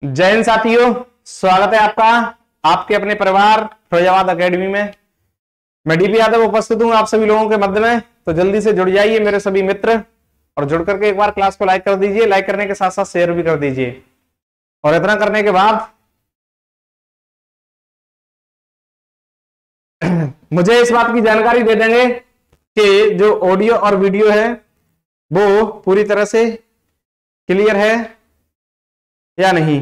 जय हिंद साथियों, स्वागत है आपका आपके अपने परिवार फिरोजाबाद एकेडमी में। मैं डीपी यादव उपस्थित हूं आप सभी लोगों के मध्य में। तो जल्दी से जुड़ जाइए मेरे सभी मित्र और जुड़ करके एक बार क्लास को लाइक कर दीजिए। लाइक करने के साथ साथ शेयर भी कर दीजिए। और इतना करने के बाद मुझे इस बात की जानकारी दे देंगे कि जो ऑडियो और वीडियो है वो पूरी तरह से क्लियर है या नहीं।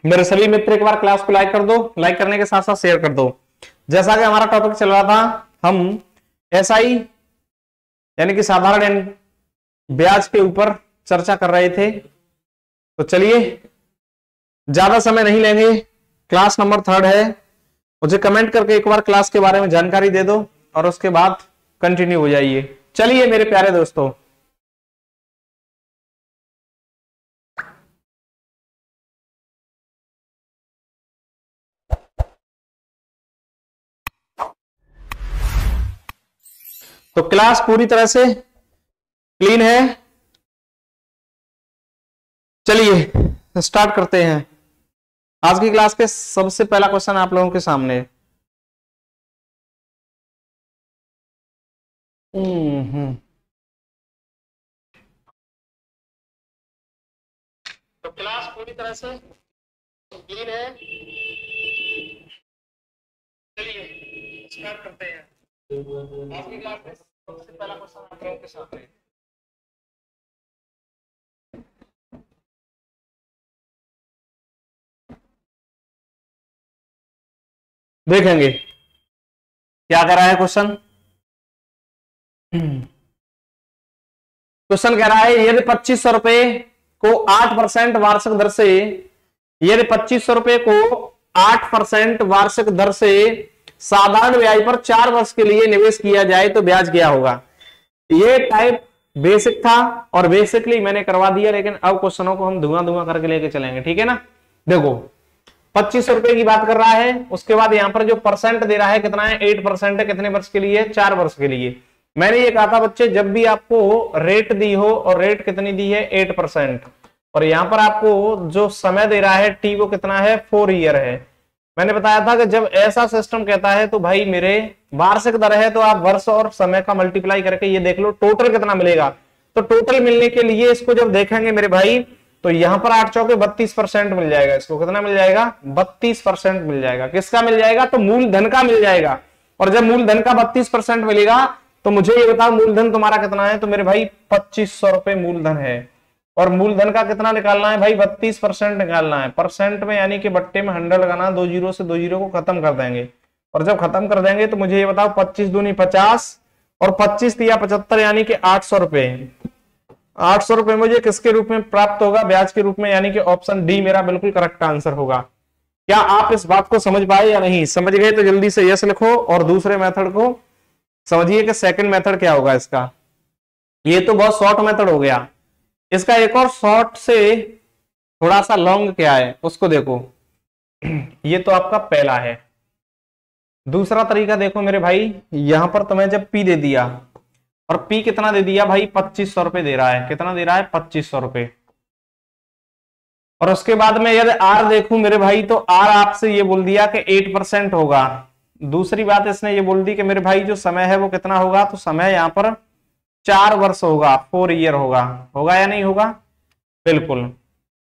मेरे सभी मित्र एक बार क्लास को लाइक कर दो। लाइक करने के साथ साथ शेयर कर दो। जैसा कि हमारा टॉपिक चल रहा था, हम एसआई यानी कि साधारण ब्याज के ऊपर चर्चा कर रहे थे। तो चलिए ज्यादा समय नहीं लेंगे। क्लास नंबर 3 है। मुझे कमेंट करके एक बार क्लास के बारे में जानकारी दे दो और उसके बाद कंटिन्यू हो जाइए। चलिए मेरे प्यारे दोस्तों, तो क्लास पूरी तरह से क्लीन है। चलिए स्टार्ट करते हैं। आज की क्लास के सबसे पहला क्वेश्चन आप लोगों के सामने। तो क्लास पूरी तरह से क्लीन है। चलिए स्टार्ट करते हैं। आज की क्लास में सबसे पहला क्वेश्चन आप लोगों के सामने। देखेंगे क्या कर रहा है क्वेश्चन। क्वेश्चन कह रहा है यदि 2500 रुपए को 8% वार्षिक दर से, यदि 2500 रुपए को 8% वार्षिक दर से साधारण ब्याज पर 4 वर्ष के लिए निवेश किया जाए तो ब्याज क्या होगा। ये टाइप बेसिक था और बेसिकली मैंने करवा दिया, लेकिन अब क्वेश्चनों को हम धुआं धुआं करके लेके चलेंगे। ठीक है ना। देखो 2500 रुपए की बात कर रहा है, उसके बाद यहां पर जो परसेंट दे रहा है कितना है, 8% है। कितने वर्ष के लिए, 4 वर्ष के लिए। मैंने ये कहा था बच्चे, जब भी आपको रेट दी हो, और रेट कितनी दी है 8%, और यहां पर आपको जो समय दे रहा है टी वो कितना है 4 ईयर है। मैंने बताया था कि जब ऐसा सिस्टम कहता है तो भाई मेरे वार्षिक दर है तो आप वर्ष और समय का मल्टीप्लाई करके ये देख लो टोटल कितना मिलेगा। तो टोटल मिलने के लिए इसको जब देखेंगे मेरे भाई, तो यहां पर 8 चौके 32% मिल जाएगा। इसको कितना मिल जाएगा, 32% मिल जाएगा। किसका मिल जाएगा, तो मूलधन का मिल जाएगा। और जब मूलधन का 32% मिलेगा तो मुझे ये बताओ मूलधन तुम्हारा कितना है। तो मेरे भाई 2500 रुपए मूलधन है। और मूलधन का कितना निकालना है भाई, 32% निकालना है। परसेंट में यानी कि बट्टे में 100 लगाना, 2 जीरो से 2 जीरो को खत्म कर देंगे। और जब खत्म कर देंगे तो मुझे ये बताओ 25 दूनी 50 और 25 दिया 75 यानी कि 800 रुपए। 800 रुपए मुझे किसके रूप में प्राप्त होगा, ब्याज के रूप में। यानी कि ऑप्शन डी मेरा बिल्कुल करेक्ट आंसर होगा। क्या आप इस बात को समझ पाए या नहीं? समझ गए तो जल्दी से यस लिखो और दूसरे मेथड को समझिए कि सेकंड मेथड क्या होगा इसका। ये तो बहुत शॉर्ट मेथड हो गया। इसका एक और शॉर्ट से थोड़ा सा लॉन्ग क्या है उसको देखो। ये तो आपका पहला है। दूसरा तरीका देखो मेरे भाई, यहां पर तुम्हें जब पी दे दिया, और पी कितना दे दिया भाई 2500 रुपए दे रहा है। कितना दे रहा है, 2500 रुपए। और उसके बाद में यदि आर देखूं मेरे भाई, तो आर आपसे ये बोल दिया कि 8% होगा। दूसरी बात इसने ये बोल दी कि मेरे भाई जो समय है वो कितना होगा, तो समय यहां पर 4 वर्ष होगा, 4 ईयर होगा। होगा या नहीं होगा, बिल्कुल।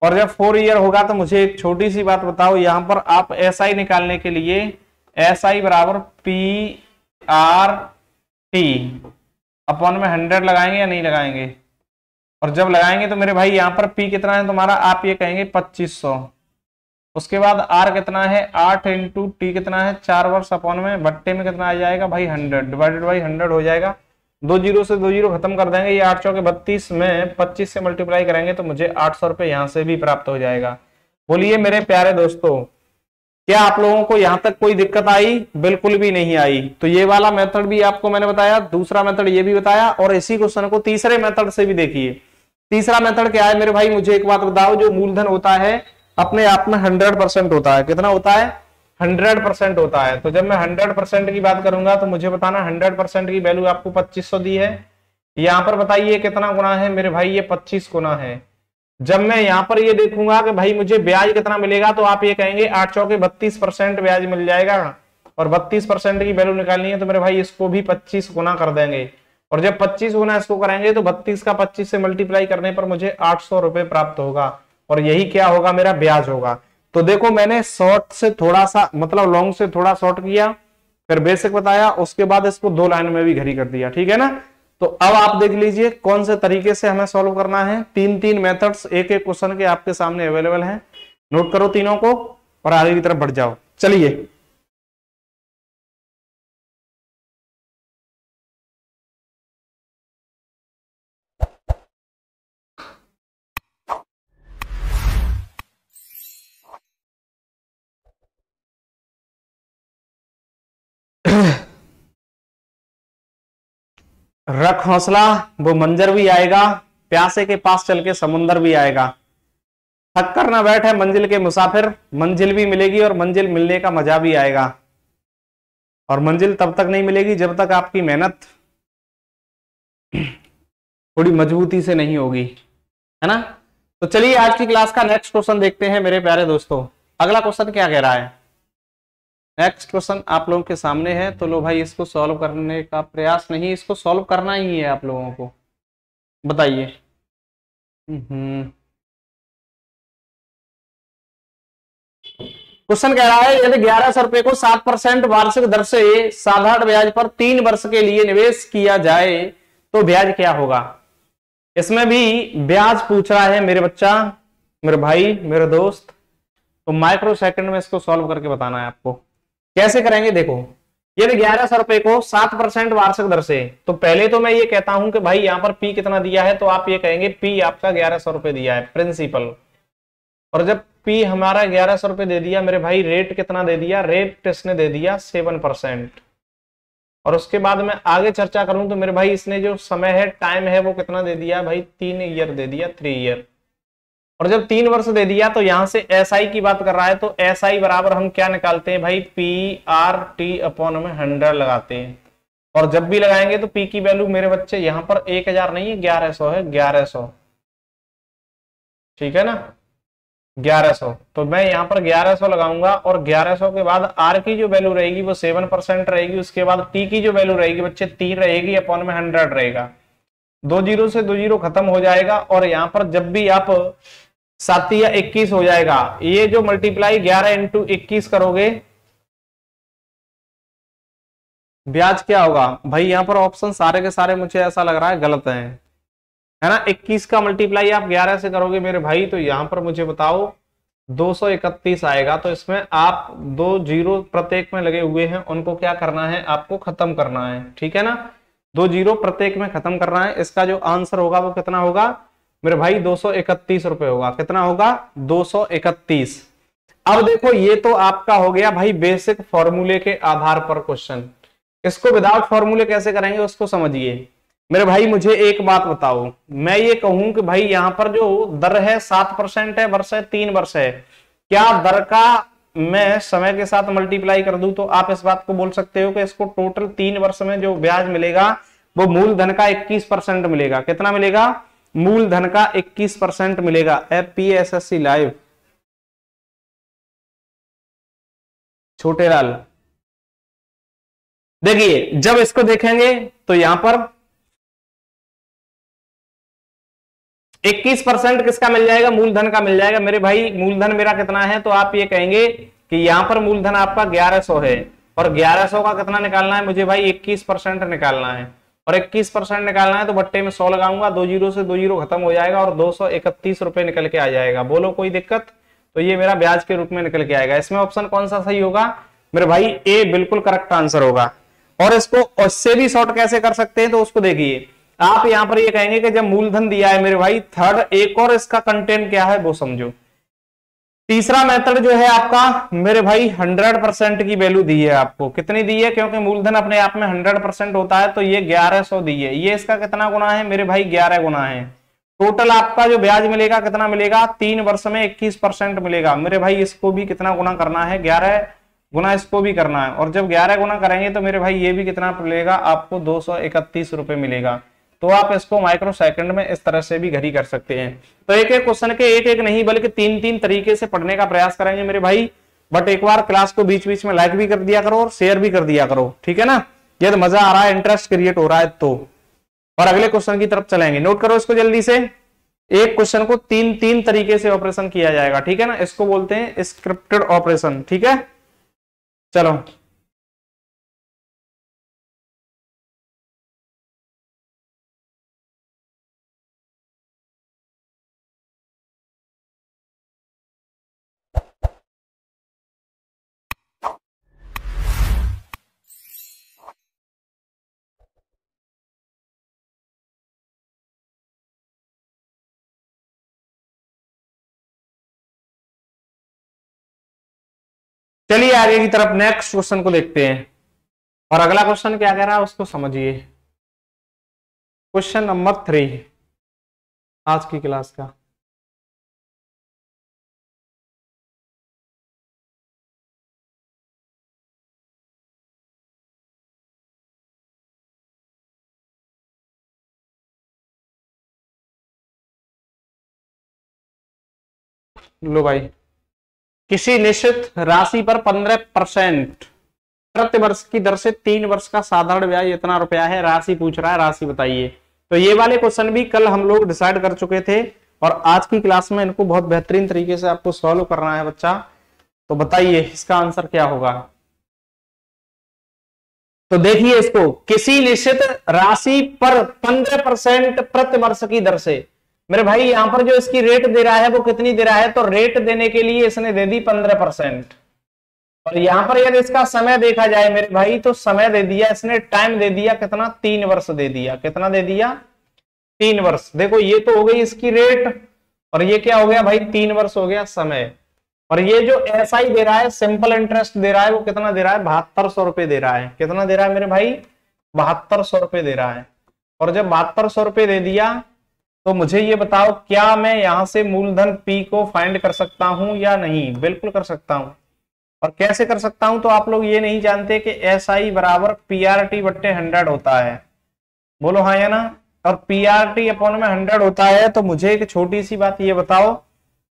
और जब 4 ईयर होगा तो मुझे एक छोटी सी बात बताओ, यहां पर आप एसआई निकालने के लिए एसआई बराबर पी आर टी अपॉन में 100 लगाएंगे या नहीं लगाएंगे। और जब लगाएंगे तो मेरे भाई यहाँ पर पी कितना है तुम्हारा, आप ये कहेंगे 2500। उसके बाद आर कितना है 8 इंटू टी कितना है 4 वर्ष अपॉन में बट्टे में कितना आ जाएगा भाई 100 डिवाइडेड बाई 100 हो जाएगा। 2 जीरो से 2 जीरो खत्म कर देंगे। ये 8 चौके 32 में 25 से मल्टीप्लाई करेंगे तो मुझे 800 रुपए यहाँ से भी प्राप्त हो जाएगा। बोलिए मेरे प्यारे दोस्तों, क्या आप लोगों को यहां तक कोई दिक्कत आई? बिल्कुल भी नहीं आई। तो ये वाला मेथड भी आपको मैंने बताया, दूसरा मेथड ये भी बताया, और इसी क्वेश्चन को तीसरे मेथड से भी देखिए। तीसरा मेथड क्या है मेरे भाई, मुझे एक बात बताओ, जो मूलधन होता है अपने आप में 100% होता है। कितना होता है, 100% होता है। तो जब मैं 100% की बात करूंगा तो मुझे बताना 100% की वैल्यू आपको 2500 दी है। यहां पर बताइए कितना गुना है मेरे भाई, ये 25 गुना है। जब मैं यहां पर ये देखूंगा कि भाई मुझे ब्याज कितना मिलेगा, तो आप ये कहेंगे 8 चौके 32% ब्याज मिल जाएगा, और 32% की वैल्यू निकालनी है तो मेरे भाई इसको भी 25 गुना कर देंगे, और जब 25 गुना इसको करेंगे तो 32 का 25 से मल्टीप्लाई करने पर मुझे 800 रुपए प्राप्त होगा, और यही क्या होगा, मेरा ब्याज होगा। तो देखो मैंने शॉर्ट से थोड़ा सा मतलब लॉन्ग से थोड़ा शॉर्ट किया, फिर बेसिक बताया, उसके बाद इसको 2 लाइन में भी घड़ी कर दिया, ठीक है ना। तो अब आप देख लीजिए कौन से तरीके से हमें सॉल्व करना है। 3 मेथड्स एक एक क्वेश्चन के आपके सामने अवेलेबल हैं, नोट करो तीनों को और आगे की तरफ बढ़ जाओ। चलिए रख हौसला, वो मंजर भी आएगा, प्यासे के पास चल के समुंदर भी आएगा। थक कर ना बैठे मंजिल के मुसाफिर, मंजिल भी मिलेगी और मंजिल मिलने का मजा भी आएगा। और मंजिल तब तक नहीं मिलेगी जब तक आपकी मेहनत थोड़ी मजबूती से नहीं होगी, है ना। तो चलिए आज की क्लास का नेक्स्ट क्वेश्चन देखते हैं मेरे प्यारे दोस्तों। अगला क्वेश्चन क्या कह रहा है, नेक्स्ट क्वेश्चन आप लोगों के सामने है, तो लो भाई इसको सॉल्व करने का प्रयास नहीं, इसको सॉल्व करना ही है आप लोगों को। बताइए। क्वेश्चन कह रहा है यदि 1100 रुपए को 7% वार्षिक दर से साधारण ब्याज पर 3 वर्ष के लिए निवेश किया जाए तो ब्याज क्या होगा। इसमें भी ब्याज पूछ रहा है मेरे बच्चा, मेरे भाई, मेरे दोस्त। तो माइक्रो सेकंड में इसको सॉल्व करके बताना है आपको। कैसे करेंगे देखो, यदि 1100 रुपए को 7% वार्षिक दर से, तो पहले तो मैं ये कहता हूं कि भाई यहां पर पी कितना दिया है, तो आप ये कहेंगे पी आपका 1100 रुपए दिया है प्रिंसिपल। और जब पी हमारा 1100 रुपए दे दिया मेरे भाई, रेट कितना दे दिया, रेट इसने दे दिया 7%। और उसके बाद मैं आगे चर्चा करूं तो मेरे भाई इसने जो समय है, टाइम है, वो कितना दे दिया भाई, 3 ईयर दे दिया, 3 ईयर। और जब 3 वर्ष दे दिया तो यहां से एसआई की बात कर रहा है, तो एसआई बराबर हम क्या निकालते हैं भाई, पी आर टी अपॉन में 100 लगाते हैं। और जब भी लगाएंगे तो पी की वैल्यू मेरे बच्चे यहाँ पर 1000 नहीं है, 1100 है, 1100, ठीक है ना, 1100। तो मैं यहाँ पर 1100 लगाऊंगा, और 1100 के बाद आर की जो वैल्यू रहेगी वो 7% रहेगी। उसके बाद टी की जो वैल्यू रहेगी बच्चे 3 रहेगी, अपॉन में 100 रहेगा। 2 जीरो से 2 जीरो खत्म हो जाएगा, और यहाँ पर जब भी आप 7 या 21 हो जाएगा, ये जो मल्टीप्लाई 11 इंटू 21 करोगे, ब्याज क्या होगा भाई। यहाँ पर ऑप्शन सारे के सारे मुझे ऐसा लग रहा है गलत है ना। 21 का मल्टीप्लाई आप 11 से करोगे मेरे भाई, तो यहां पर मुझे बताओ 231 आएगा। तो इसमें आप 2 जीरो प्रत्येक में लगे हुए हैं, उनको क्या करना है, आपको खत्म करना है, ठीक है ना। 2 जीरो प्रत्येक में खत्म करना है। इसका जो आंसर होगा वो कितना होगा मेरे भाई, 231 रुपए होगा। कितना होगा, 231। अब देखो ये तो आपका हो गया भाई बेसिक फॉर्मूले के आधार पर क्वेश्चन। इसको विदाउट फॉर्मूले कैसे करेंगे उसको समझिए मेरे भाई। मुझे एक बात बताओ, मैं ये कहूं कि भाई यहां पर जो दर है 7% है, वर्ष है 3 वर्ष है, क्या दर का मैं समय के साथ मल्टीप्लाई कर दूं तो आप इस बात को बोल सकते हो कि इसको टोटल 3 वर्ष में जो ब्याज मिलेगा वो मूलधन का 21% मिलेगा। कितना मिलेगा, मूलधन का 21% मिलेगा। एफपीएसएससी लाइव छोटे लाल, देखिए जब इसको देखेंगे तो यहां पर 21% किसका मिल जाएगा, मूलधन का मिल जाएगा मेरे भाई। मूलधन मेरा कितना है, तो आप ये कहेंगे कि यहां पर मूलधन आपका 1100 है, और 1100 का कितना निकालना है मुझे भाई, 21% निकालना है। और 21% निकालना है तो बट्टे में 100 लगाऊंगा, 2 जीरो से 2 जीरो खत्म हो जाएगा, और 231 रुपए निकल के आ जाएगा। बोलो कोई दिक्कत, तो ये मेरा ब्याज के रूप में निकल के आएगा। इसमें ऑप्शन कौन सा सही होगा मेरे भाई, ए बिल्कुल करेक्ट आंसर होगा। और इसको उससे भी शॉर्ट कैसे कर सकते हैं, तो उसको देखिए आप यहां पर ये कहेंगे कि जब मूलधन दिया है मेरे भाई, थर्ड एक और इसका कंटेंट क्या है वो समझो। तीसरा मेथड जो है आपका मेरे भाई 100% की वैल्यू दी है आपको। कितनी दी है, क्योंकि मूलधन अपने आप में 100% होता है, तो ये 1100 दी है। ये इसका कितना गुना है मेरे भाई, 11 गुना है। टोटल आपका जो ब्याज मिलेगा कितना मिलेगा, 3 वर्ष में 21% मिलेगा मेरे भाई। इसको भी कितना गुना करना है, 11 गुना इसको भी करना है। और जब 11 गुना करेंगे तो मेरे भाई ये भी कितना मिलेगा आपको, 231 रुपए मिलेगा। तो आप इसको माइक्रो सेकंड में इस तरह से भी घड़ी कर सकते हैं। तो एक एक क्वेश्चन के एक एक नहीं बल्कि तीन तीन तरीके से पढ़ने का प्रयास करेंगे मेरे भाई। बट एक बार क्लास को बीच बीच में लाइक भी कर दिया करो और शेयर भी कर दिया करो, ठीक है ना। ये तो मजा आ रहा है, इंटरेस्ट क्रिएट हो रहा है तो। और अगले क्वेश्चन की तरफ चलेंगे, नोट करो इसको जल्दी से। एक क्वेश्चन को तीन तीन तरीके से ऑपरेशन किया जाएगा, ठीक है ना। इसको बोलते हैं स्क्रिप्टेड ऑपरेशन, ठीक है। चलो चलिए आगे की तरफ नेक्स्ट क्वेश्चन को देखते हैं। और अगला क्वेश्चन क्या कह रहा है उसको समझिए। क्वेश्चन नंबर 3 आज की क्लास का। लो भाई, किसी निश्चित राशि पर 15% प्रति वर्ष की दर से 3 वर्ष का साधारण ब्याज इतना रुपया है, राशि पूछ रहा है, राशि बताइए। तो ये वाले क्वेश्चन भी कल हम लोग डिसाइड कर चुके थे और आज की क्लास में इनको बहुत बेहतरीन तरीके से आपको सॉल्व करना है बच्चा। तो बताइए इसका आंसर क्या होगा। तो देखिए इसको, किसी निश्चित राशि पर 15% प्रति वर्ष की दर से, मेरे भाई यहां पर जो इसकी रेट दे रहा है वो कितनी दे रहा है, तो रेट देने के लिए इसने दे दी 15%। और यहां पर यदि इसका समय देखा जाए मेरे भाई, तो समय दे दिया इसने, टाइम दे दिया कितना, 3 वर्ष दे दिया। कितना दे दिया, 3 वर्ष। देखो ये तो हो गई इसकी रेट और ये क्या हो गया भाई, 3 वर्ष हो गया समय। और ये जो एसआई दे रहा है, सिंपल इंटरेस्ट दे रहा है, वो कितना दे रहा है, 7200 रुपए दे रहा है। कितना दे रहा है मेरे भाई, 7200 रुपए दे रहा है। और जब 7200 रुपए दे दिया तो मुझे ये बताओ, क्या मैं यहां से मूलधन पी को फाइंड कर सकता हूं या नहीं। बिल्कुल कर सकता हूं। और कैसे कर सकता हूं, तो आप लोग ये नहीं जानते कि एसआई बराबर पीआरटी बट्टे 100 होता है। बोलो हाँ या ना। और पीआरटी अपॉन में 100 होता है। तो मुझे एक छोटी सी बात ये बताओ,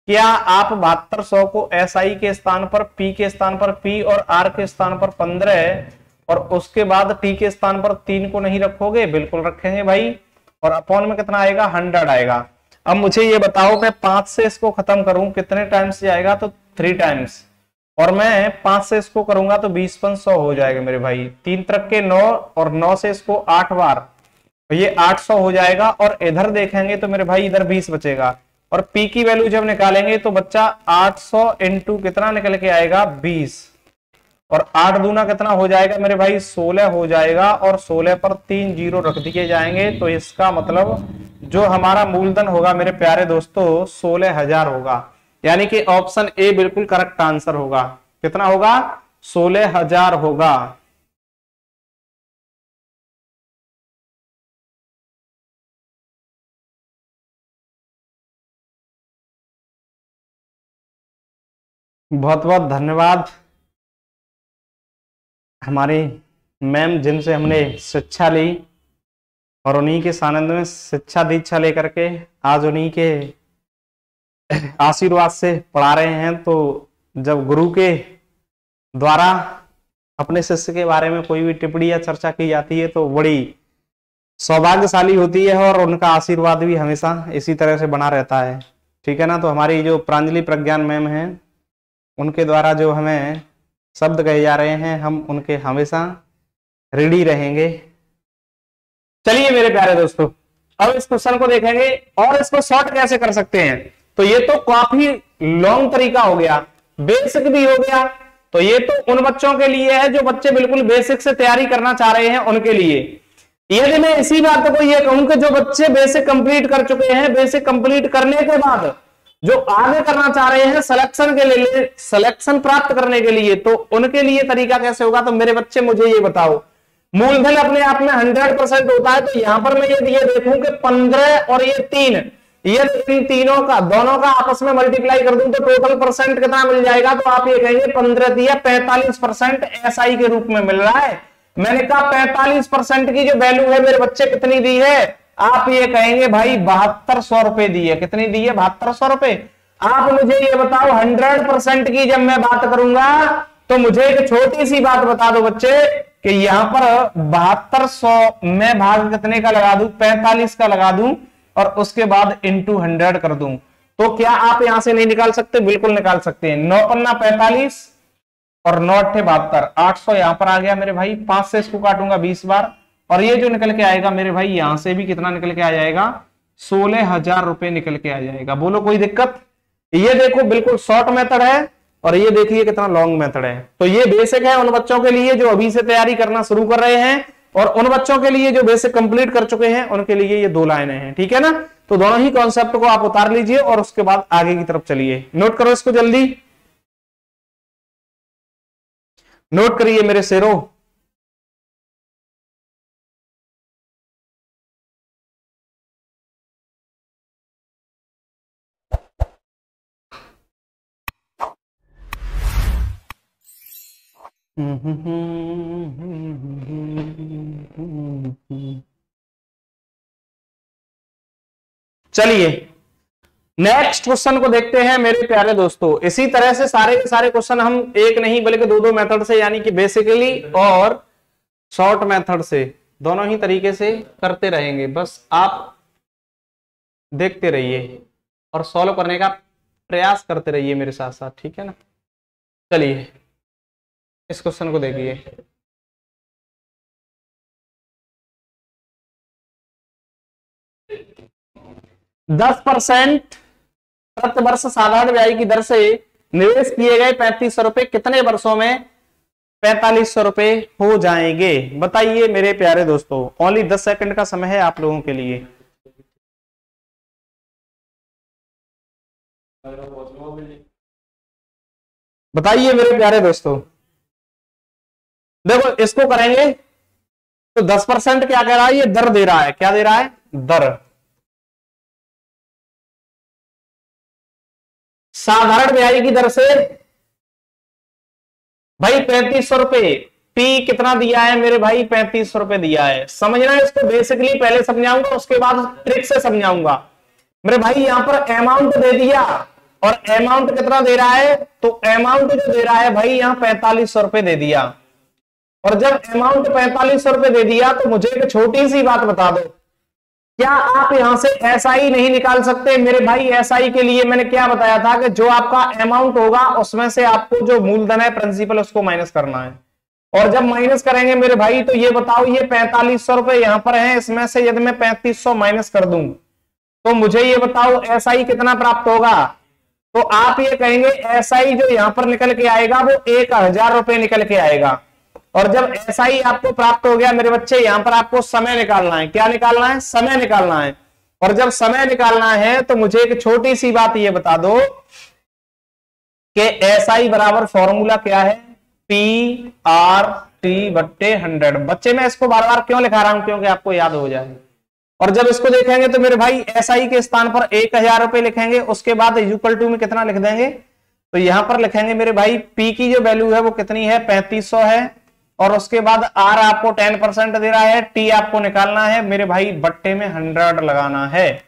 क्या आप 7200 को एसआई के स्थान पर, पी के स्थान पर पी और आर के स्थान पर 15 और उसके बाद टी के स्थान पर 3 को नहीं रखोगे। बिल्कुल रखेंगे भाई। और अपॉन में कितना आएगा, 100 आएगा। अब मुझे ये बताओ, मैं 5 से इसको खत्म करूं कितने टाइम्स जाएगा, तो 3 टाइम्स। और मैं 5 से इसको करूंगा तो 20 5 100 हो जाएगा मेरे भाई। 3 तरफ के 9 और 9 से इसको 8 बार, तो ये 800 हो जाएगा। और इधर देखेंगे तो मेरे भाई इधर 20 बचेगा। और पी की वैल्यू जब निकालेंगे तो बच्चा 800 इंटू कितना निकल के आएगा, 20। और 8 दूना कितना हो जाएगा मेरे भाई, 16 हो जाएगा। और 16 पर 3 जीरो रख दिए जाएंगे। तो इसका मतलब जो हमारा मूलधन होगा मेरे प्यारे दोस्तों, 16,000 होगा। यानी कि ऑप्शन ए बिल्कुल करेक्ट आंसर होगा। कितना होगा, 16,000 होगा। बहुत बहुत धन्यवाद हमारी मैम, जिनसे हमने शिक्षा ली और उन्हीं के सानिध्य में शिक्षा दीक्षा लेकर के आज उन्हीं के आशीर्वाद से पढ़ा रहे हैं। तो जब गुरु के द्वारा अपने शिष्य के बारे में कोई भी टिप्पणी या चर्चा की जाती है तो बड़ी सौभाग्यशाली होती है और उनका आशीर्वाद भी हमेशा इसी तरह से बना रहता है, ठीक है ना। तो हमारी जो प्रांजलि प्रज्ञान मैम है, उनके द्वारा जो हमें शब्द कहे जा रहे हैं, हम उनके हमेशा रेडी रहेंगे। चलिए मेरे प्यारे दोस्तों, अब इस क्वेश्चन को देखेंगे और इसको शॉर्ट कैसे कर सकते हैं। तो ये तो काफी लॉन्ग तरीका हो गया, बेसिक भी हो गया। तो ये तो उन बच्चों के लिए है जो बच्चे बिल्कुल बेसिक से तैयारी करना चाह रहे हैं, उनके लिए। यदि मैं इसी बात को ये कहूं कि जो बच्चे बेसिक कंप्लीट कर चुके हैं, बेसिक कंप्लीट करने के बाद जो आगे करना चाह रहे हैं सिलेक्शन के लिए, सिलेक्शन प्राप्त करने के लिए, तो उनके लिए तरीका कैसे होगा। तो मेरे बच्चे मुझे ये बताओ, मूलधन अपने आप में 100% होता है। तो यहां पर मैं ये देखूं कि 15 और ये 3, ये इन तीनों का, दोनों का आपस में मल्टीप्लाई कर दूं तो टोटल परसेंट कितना मिल जाएगा। तो आप ये कहेंगे 15 दिया, 45% एसआई के रूप में मिल रहा है। मैंने कहा 45% की जो वैल्यू है मेरे बच्चे कितनी दी है, आप ये कहेंगे भाई 7200 रुपए दी है। कितनी दी है? 7200 रुपए। आप मुझे ये बताओ 100% की जब मैं बात करूंगा तो मुझे एक छोटी सी बात बता दो बच्चे कि यहां पर 7200 में भाग कितने का लगा दूं? 45 का लगा दूं और उसके बाद इंटू 100 कर दूं। तो क्या आप यहां से नहीं निकाल सकते? बिल्कुल निकाल सकते हैं। 9 पन्ना 45 और 9 अट्ठे 72, 800 यहां पर आ गया मेरे भाई। 5 से इसको काटूंगा 20 बार और ये जो निकल के आएगा मेरे भाई यहां से भी कितना निकल के आ जाएगा? 16,000 रुपए निकल के आ जाएगा। बोलो कोई दिक्कत? ये देखो बिल्कुल शॉर्ट मेथड है और ये देखिए कितना लॉन्ग मेथड है। तो ये बेसिक है उन बच्चों के लिए जो अभी से तैयारी करना शुरू कर रहे हैं और उन बच्चों के लिए जो बेसिक कंप्लीट कर चुके हैं उनके लिए ये 2 लाइनें हैं। ठीक है ना? तो दोनों ही कॉन्सेप्ट को आप उतार लीजिए और उसके बाद आगे की तरफ चलिए। नोट करो इसको, जल्दी नोट करिए मेरे शेरों। चलिए नेक्स्ट क्वेश्चन को देखते हैं मेरे प्यारे दोस्तों। इसी तरह से सारे के सारे क्वेश्चन हम एक नहीं बल्कि 2-2 मेथड से यानी कि बेसिकली और शॉर्ट मेथड से दोनों ही तरीके से करते रहेंगे। बस आप देखते रहिए और सॉल्व करने का प्रयास करते रहिए मेरे साथ साथ। ठीक है ना? चलिए इस क्वेश्चन को देखिए। दस % प्रति वर्ष साधारण ब्याज की दर से निवेश किए गए 3500 रुपए कितने वर्षों में 4500 रुपए हो जाएंगे? बताइए मेरे प्यारे दोस्तों। ओनली 10 सेकंड का समय है आप लोगों के लिए। बताइए मेरे प्यारे दोस्तों। देखो इसको करेंगे तो 10% क्या कह रहा है? ये दर दे रहा है। क्या दे रहा है? दर। साधारण ब्याज की दर से भाई 3500 रुपए। पी कितना दिया है मेरे भाई? 3500 रुपए दिया है। समझना है इसको, बेसिकली पहले समझाऊंगा उसके बाद ट्रिक से समझाऊंगा। मेरे भाई यहां पर अमाउंट दे दिया और अमाउंट कितना दे रहा है? तो अमाउंट जो दे रहा है भाई यहां 4500 रुपए दे दिया। और जब अमाउंट 4500 रुपए दे दिया तो मुझे एक छोटी सी बात बता दो, क्या आप यहां से एसआई नहीं निकाल सकते? मेरे भाई एसआई के लिए मैंने क्या बताया था कि जो आपका अमाउंट होगा उसमें से आपको जो मूलधन है प्रिंसिपल उसको माइनस करना है। और जब माइनस करेंगे मेरे भाई तो ये बताओ ये 4500 रुपए यहां पर है, इसमें से यदि मैं 3500 माइनस कर दूं तो मुझे ये बताओ एसआई कितना प्राप्त होगा? तो आप ये कहेंगे एसआई जो यहां पर निकल के आएगा वो 1000 रुपए निकल के आएगा। और जब एसआई आपको प्राप्त हो गया मेरे बच्चे, यहां पर आपको समय निकालना है। क्या निकालना है? समय निकालना है। और जब समय निकालना है तो मुझे एक छोटी सी बात ये बता दो कि एसआई बराबर फॉर्मूला क्या है? PRT/100। बच्चे मैं इसको बार बार क्यों लिखा रहा हूं? क्योंकि आपको याद हो जाए। और जब इसको देखेंगे तो मेरे भाई एसआई के स्थान पर 1000 रुपए लिखेंगे, उसके बाद इक्वल टू में कितना लिख देंगे? तो यहां पर लिखेंगे मेरे भाई पी की जो वैल्यू है वो कितनी है? 3500 है। और उसके बाद आर आपको 10% दे रहा है, टी आपको निकालना है मेरे भाई बट्टे में 100 लगाना है।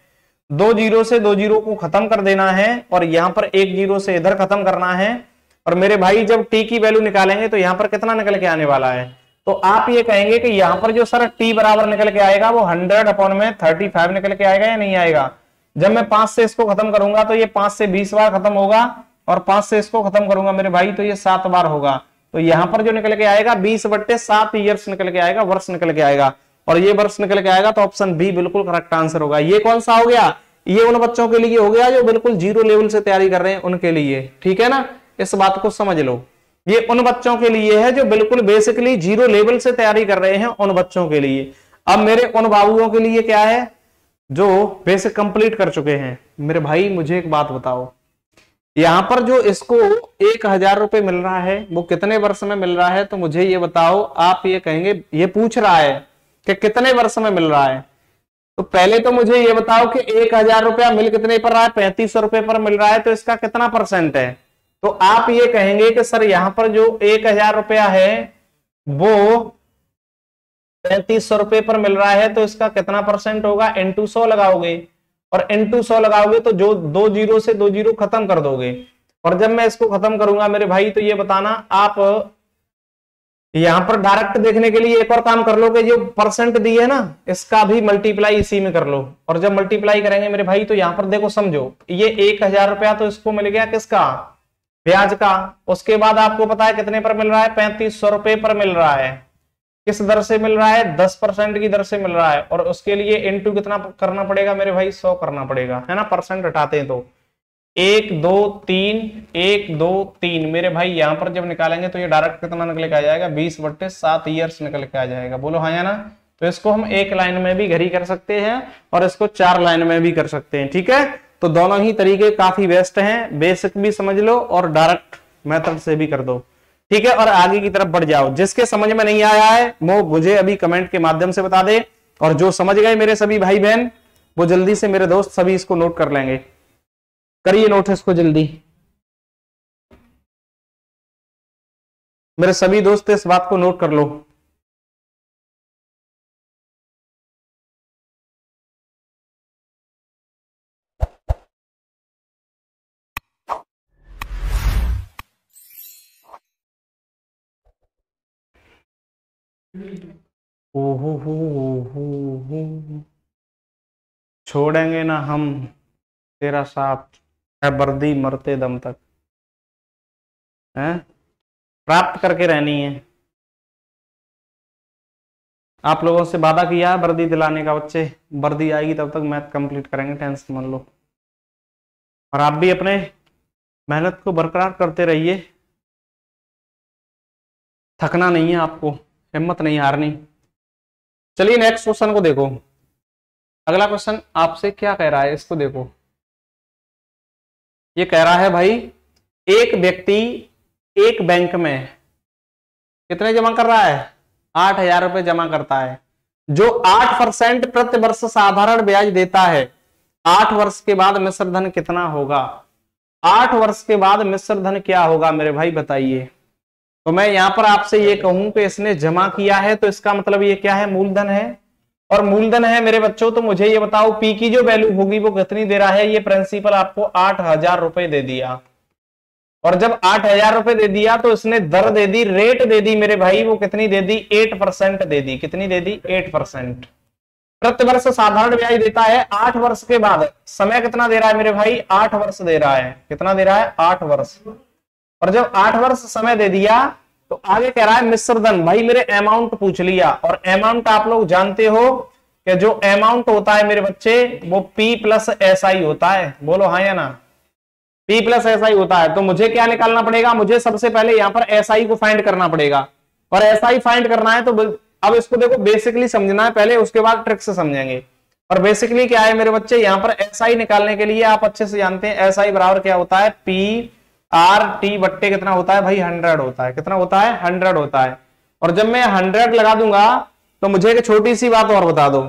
2 जीरो से 2 जीरो को खत्म कर देना है और यहां पर 1 जीरो से इधर खत्म करना है। और मेरे भाई जब टी की वैल्यू निकालेंगे तो यहां पर कितना निकल के आने वाला है? तो आप ये कहेंगे कि यहां पर जो सर टी बराबर निकल के आएगा वो 100/35 निकल के आएगा या नहीं आएगा? जब मैं 5 से इसको खत्म करूंगा तो ये 5 से 20 बार खत्म होगा और 5 से इसको खत्म करूंगा मेरे भाई तो ये 7 बार होगा। तो यहां पर जो निकल के आएगा 20/7 ईयर्स निकल के आएगा, वर्ष निकल के आएगा। और ये वर्ष निकल के आएगा तो ऑप्शन बी बिल्कुल करेक्ट आंसर होगा। ये कौन सा हो गया? ये उन बच्चों के लिए हो गया जो बिल्कुल जीरो लेवल से तैयारी कर रहे हैं उनके लिए। ठीक है ना? इस बात को समझ लो। ये उन बच्चों के लिए है जो बिल्कुल बेसिकली जीरो लेवल से तैयारी कर रहे हैं, उन बच्चों के लिए। अब मेरे उन बाबुओं के लिए क्या है जो बेसिक कंप्लीट कर चुके हैं। मेरे भाई मुझे एक बात बताओ, यहां पर जो इसको 1000 रुपए मिल रहा है वो कितने वर्ष में मिल रहा है? तो मुझे ये बताओ। आप ये कहेंगे, ये पूछ रहा है कि कितने वर्ष में मिल रहा है। तो पहले तो मुझे ये बताओ कि 1000 रुपया मिल कितने पर रहा है? 3500 रुपए पर मिल रहा है। तो इसका कितना % है? तो आप ये कहेंगे कि सर यहां पर जो 1000 रुपया है वो 3500 रुपए पर मिल रहा है तो इसका कितना परसेंट होगा, इंटू 100 लगाओगे, और इंटू 100 लगाओगे तो जो 2 जीरो से 2 जीरो खत्म कर दोगे। और जब मैं इसको खत्म करूंगा मेरे भाई तो ये बताना आप यहां पर डायरेक्ट देखने के लिए एक और काम कर लो कि जो परसेंट दी है ना इसका भी मल्टीप्लाई इसी में कर लो। और जब मल्टीप्लाई करेंगे मेरे भाई तो यहां पर देखो समझो, ये 1000 रुपया तो इसको मिल गया किसका, ब्याज का। उसके बाद आपको पता है कितने पर मिल रहा है, 3500 रुपए पर मिल रहा है। किस दर से मिल रहा है, 10% की दर से मिल रहा है। और उसके लिए इंटू कितना करना पड़ेगा मेरे भाई, 100 करना पड़ेगा, है ना, परसेंट हटाते हैं तो 1 2 3 1 2 3 मेरे भाई यहां पर जब निकालेंगे तो ये डायरेक्ट कितना निकल के आ जाएगा, 20/7 ईयर्स निकल के आ जाएगा। बोलो हाँ या ना। तो इसको हम एक लाइन में भी घड़ी कर सकते हैं और इसको 4 लाइन में भी कर सकते हैं, ठीक है। तो दोनों ही तरीके काफी बेस्ट हैं, बेसिक भी समझ लो और डायरेक्ट मेथड से भी कर दो, ठीक है। और आगे की तरफ बढ़ जाओ। जिसके समझ में नहीं आया है वो मुझे अभी कमेंट के माध्यम से बता दे, और जो समझ गए मेरे सभी भाई बहन वो जल्दी से मेरे दोस्त सभी इसको नोट कर लेंगे। करिए नोट इसको जल्दी, मेरे सभी दोस्त इस बात को नोट कर लो। छोड़ेंगे ना हम तेरा साथ, है वर्दी मरते दम तक, है प्राप्त करके रहनी है। आप लोगों से वादा किया है वर्दी दिलाने का, बच्चे वर्दी आएगी तब तक मैथ कंप्लीट करेंगे, टेंशन मत लो। और आप भी अपने मेहनत को बरकरार करते रहिए, थकना नहीं है आपको, हिम्मत नहीं हारनी। चलिए नेक्स्ट क्वेश्चन को देखो। अगला क्वेश्चन आपसे क्या कह रहा है इसको देखो। ये कह रहा है भाई एक व्यक्ति एक बैंक में कितने जमा कर रहा है, 8000 रुपए जमा करता है, जो 8% प्रति वर्ष साधारण ब्याज देता है। 8 वर्ष के बाद मिश्र धन कितना होगा, 8 वर्ष के बाद मिश्र धन क्या होगा मेरे भाई बताइए। तो मैं यहां पर आपसे ये कहूं कि इसने जमा किया है तो इसका मतलब ये क्या है, मूलधन है। और मूलधन है मेरे बच्चों तो मुझे ये बताओ पी की जो वैल्यू होगी वो कितनी दे रहा है, ये प्रिंसिपल आपको 8000 रुपए दे दिया। और जब 8000 रुपए दे दिया तो इसने दर दे दी, रेट दे दी मेरे भाई, वो कितनी दे दी, 8% दे दी। कितनी दे दी, 8%। प्रति वर्ष साधारण ब्याज देता है 8 वर्ष के बाद। समय कितना दे रहा है मेरे भाई, 8 वर्ष दे रहा है। कितना दे रहा है, 8 वर्ष। और जब 8 वर्ष समय दे दिया तो आगे कह रहा है मिश्र धन। भाई मेरे अमाउंट पूछ लिया, और अमाउंट आप लोग जानते हो कि जो अमाउंट होता है मेरे बच्चे वो P प्लस SI होता है। बोलो हाँ या ना, P प्लस SI होता है। तो मुझे क्या निकालना पड़ेगा, मुझे सबसे पहले यहां पर SI को फाइंड करना पड़ेगा। और SI फाइंड करना है तो अब इसको देखो बेसिकली समझना है पहले, उसके बाद ट्रिक से समझेंगे। और बेसिकली क्या है मेरे बच्चे, यहां पर SI निकालने के लिए आप अच्छे से जानते हैं SI बराबर क्या होता है, PRT बट्टे कितना होता है भाई, 100 होता है। कितना होता है, 100 होता है। और जब मैं 100 लगा दूंगा तो मुझे एक छोटी सी बात और बता दो,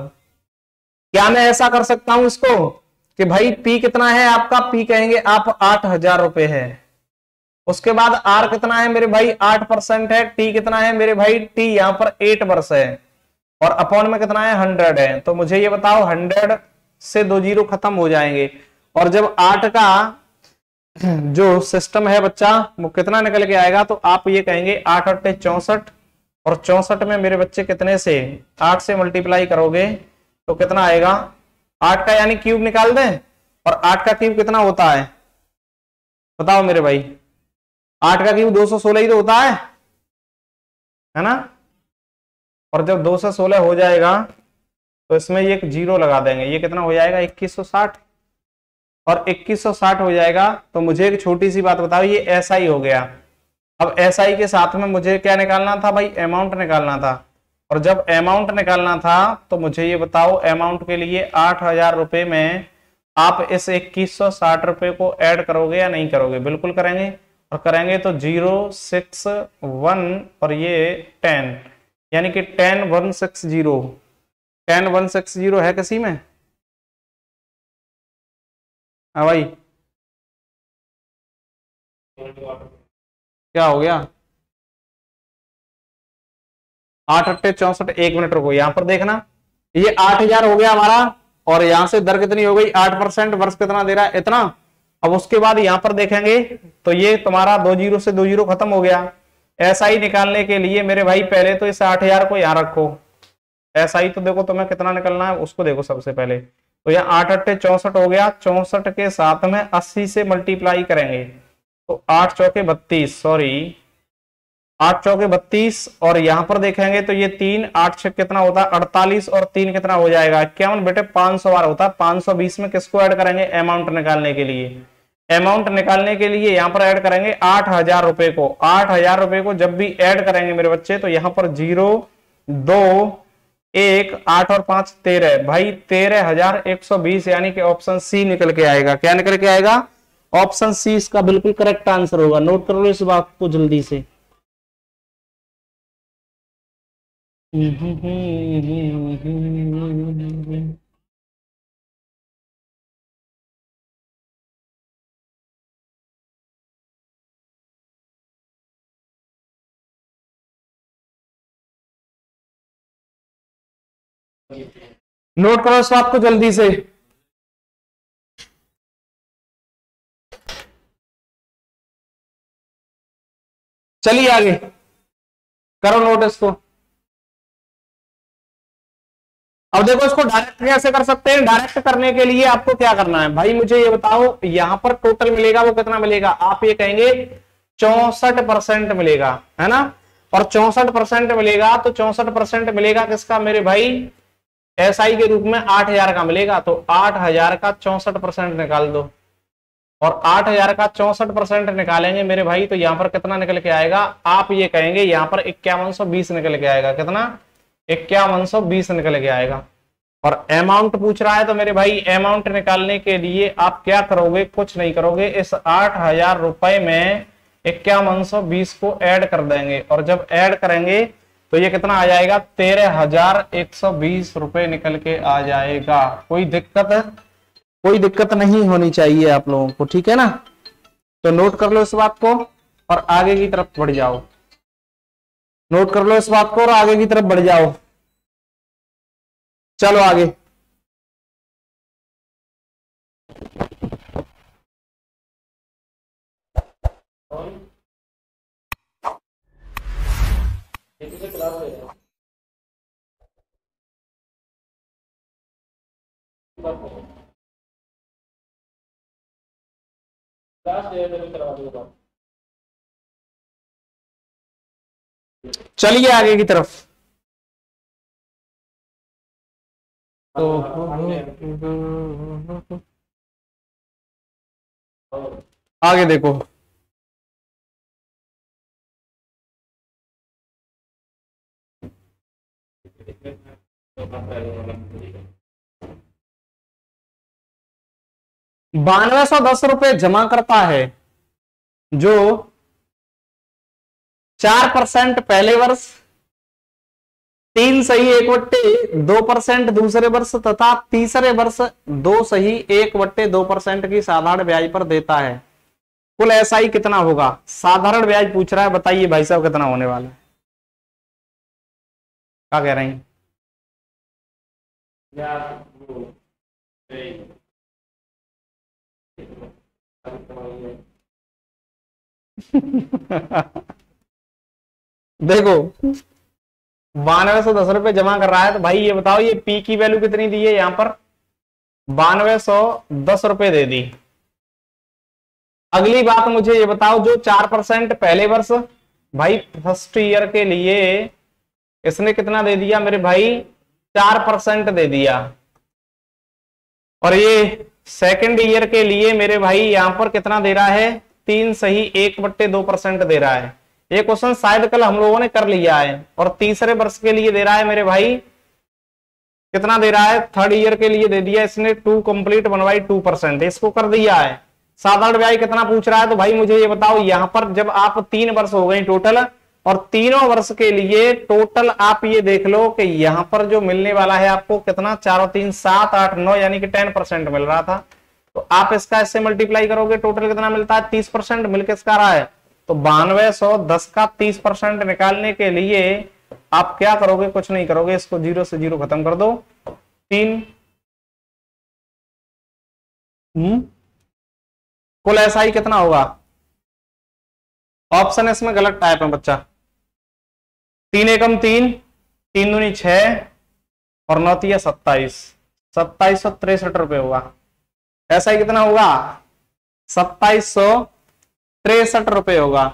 क्या मैं ऐसा कर सकता हूं इसको कि भाई P कितना है आपका, P कहेंगे आप 8000 रुपए है। उसके बाद R कितना है मेरे भाई, 8% है। T कितना है मेरे भाई, T यहां पर 8 वर्ष है। और अपॉन में कितना है, 100 है। तो मुझे ये बताओ 100 से 2 जीरो खत्म हो जाएंगे। और जब 8 का जो सिस्टम है बच्चा वो कितना निकल के आएगा, तो आप ये कहेंगे 8 8 64। और 64 में मेरे बच्चे कितने से 8 से मल्टीप्लाई करोगे तो कितना आएगा, 8 का यानी क्यूब निकाल दें। और 8 का क्यूब कितना होता है बताओ मेरे भाई, 8 का क्यूब 216 ही तो होता है ना। और जब 2 से 16 हो जाएगा तो इसमें ये एक जीरो लगा देंगे, ये कितना हो जाएगा 2160। और 2160 हो जाएगा। तो मुझे एक छोटी सी बात बताओ, ये SI हो गया। अब SI के साथ में मुझे क्या निकालना था भाई, अमाउंट निकालना था। और जब अमाउंट निकालना था तो मुझे ये बताओ अमाउंट के लिए 8000 रुपए में आप इस 2160 रुपए को ऐड करोगे या नहीं करोगे, बिल्कुल करेंगे। और करेंगे तो 061 और ये 10, यानी कि 10160। 10160 है किसी में, हाँ भाई क्या हो गया, 8 अट्ठे 64, 1 मिनट रुको, यहां पर देखना, ये 8000 हो गया हमारा, और यहां से दर कितनी हो गई 8%, वर्ष कितना दे रहा है इतना। अब उसके बाद यहां पर देखेंगे तो ये तुम्हारा 2 जीरो से 2 जीरो खत्म हो गया। एसआई निकालने के लिए मेरे भाई पहले तो इस 8000 को यहां रखो, एसआई तो देखो तुम्हें कितना निकलना है उसको देखो सबसे पहले, तो यहाँ 8 अट्ठे 64 हो गया, 64 के साथ में 80 से मल्टीप्लाई करेंगे तो 8 चौके 32, सॉरी 8 चौके 32, और यहां पर देखेंगे तो ये 3 8 6 कितना होता है 48, और 3 कितना हो जाएगा 51 बेटे 500 बार होता है। 520 में किसको ऐड करेंगे अमाउंट निकालने के लिए, अमाउंट निकालने के लिए यहां पर ऐड करेंगे 8000 रुपए को। 8000 रुपए को जब भी ऐड करेंगे मेरे बच्चे तो यहां पर 0 2 1 8 और 5 13 भाई 13120, यानी कि ऑप्शन सी निकल के आएगा। क्या निकल के आएगा, ऑप्शन सी इसका बिल्कुल करेक्ट आंसर होगा। नोट कर लो इस बात को जल्दी से। नोट करो इस बात को जल्दी से। चलिए आगे करो नोट इसको। अब देखो इसको डायरेक्ट कैसे कर सकते हैं, डायरेक्ट करने के लिए आपको क्या करना है भाई मुझे ये बताओ, यहां पर टोटल मिलेगा वो कितना मिलेगा, आप ये कहेंगे 64% मिलेगा, है ना, और 64% मिलेगा तो 64% मिलेगा किसका मेरे भाई, एसआई के रूप में 8000 का मिलेगा, तो 8000 का 64% निकाल दो, और 8000 का 64% निकालेंगे मेरे भाई तो यहां पर कितना निकल के आएगा, आप ये कहेंगे यहां पर 5120 निकल के आएगा, कितना 5120 निकल के आएगा। और अमाउंट पूछ रहा है तो मेरे भाई अमाउंट निकालने के लिए आप क्या करोगे, कुछ नहीं करोगे, इस 8000 रुपए में 5120 को ऐड कर देंगे, और जब ऐड करेंगे तो ये कितना आ जाएगा 13120 रुपए निकल के आ जाएगा। कोई दिक्कत नहीं होनी चाहिए आप लोगों को, ठीक है ना। तो नोट कर लो इस बात को और आगे की तरफ बढ़ जाओ, नोट कर लो इस बात को और आगे की तरफ बढ़ जाओ। चलो आगे, चलिए आगे की तरफ। आगे देखो, ₹9210 जमा करता है जो 4% पहले वर्ष, 3 सही 1/2% दूसरे वर्ष तथा तीसरे वर्ष 2 सही 1/2% की साधारण ब्याज पर देता है। कुल एसआई कितना होगा, साधारण ब्याज पूछ रहा है, बताइए भाई साहब कितना होने वाला है, क्या कह रहे हैं। देखो 9210 जमा कर रहा है तो भाई ये बताओ ये पी की वैल्यू कितनी दी है, यहां पर 9210 दे दी। अगली बात मुझे ये बताओ जो 4% पहले वर्ष, भाई फर्स्ट ईयर के लिए इसने कितना दे दिया मेरे भाई 4% दे दिया, और ये सेकंड ईयर के लिए मेरे भाई यहां पर कितना दे रहा है 3 सही 1/2% दे रहा है। ये क्वेश्चन शायद कल हम लोगों ने कर लिया है। और तीसरे वर्ष के लिए दे रहा है मेरे भाई कितना दे रहा है, थर्ड ईयर के लिए दे दिया इसने 2 कंप्लीट 1/2%, इसको कर दिया है। साधारण ब्याज कितना पूछ रहा है, तो भाई मुझे ये बताओ यहां पर जब आप 3 वर्ष हो गए टोटल, और तीनों वर्ष के लिए टोटल आप ये देख लो कि यहां पर जो मिलने वाला है आपको कितना 4 और 3 7 8 9 यानी कि 10% मिल रहा था, तो आप इसका इससे मल्टीप्लाई करोगे टोटल कितना मिलता है 30% मिल किसका रहा है, तो 9210 का 30% निकालने के लिए आप क्या करोगे, कुछ नहीं करोगे, इसको 0 से 0 खत्म कर दो, 3। कुल SI कितना होगा? ऑप्शन इसमें गलत टाइप है बच्चा। 3 एकम 3, 3 दूनी 6 और 9 तिया 27, 2763 रुपए होगा। SI कितना होगा? 2763 रुपए होगा।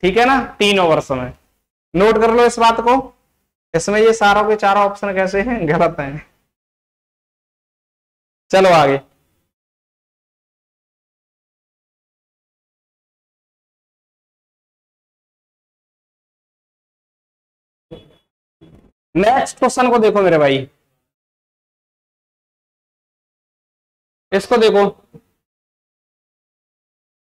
ठीक है ना, 3 वर्ष में। नोट कर लो इस बात को। इसमें ये सारों के चारों ऑप्शन कैसे हैं? गलत हैं। चलो आगे। नेक्स्ट क्वेश्चन को देखो मेरे भाई, इसको देखो।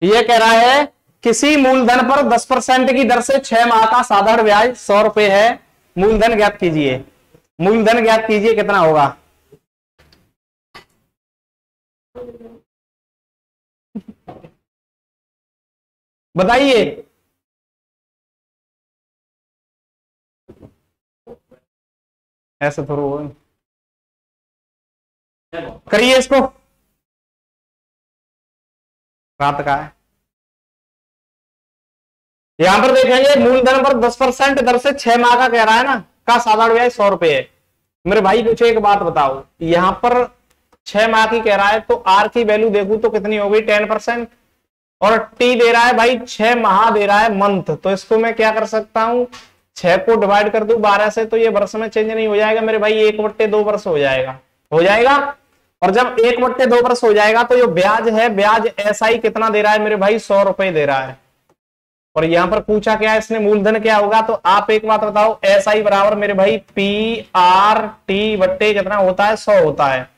ये कह रहा है किसी मूलधन पर 10% की दर से 6 माह का साधारण ब्याज 100 रुपए है। मूलधन ज्ञात कीजिए। मूलधन ज्ञात कीजिए कितना होगा? बताइए। ऐसे थोड़ा करिए इसको। रात का है। यहां पर देखेंगे मूलधन पर 10% दर से 6 माह का कह रहा है ना, का साधारण ब्याज 100 रुपए है। मेरे भाई मुझे एक बात बताओ, यहां पर 6 माह की कह रहा है तो आर की वैल्यू देखूं तो कितनी हो गई? 10%। और टी दे रहा है भाई 6 माह दे रहा है मंथ, तो इसको मैं क्या कर सकता हूं? 6 को डिवाइड कर दूं 12 से, तो ये वर्ष में चेंज नहीं हो जाएगा मेरे भाई, 1/2 वर्ष हो जाएगा। हो जाएगा। और जब 1/2 वर्ष हो जाएगा तो जो ब्याज है, ब्याज SI कितना दे रहा है मेरे भाई? 100 रुपए दे रहा है। और यहां पर पूछा क्या है इसने? मूलधन क्या होगा? तो आप एक बात बताओ, SI बराबर मेरे भाई PRT बट्टे कितना होता है? 100 होता है।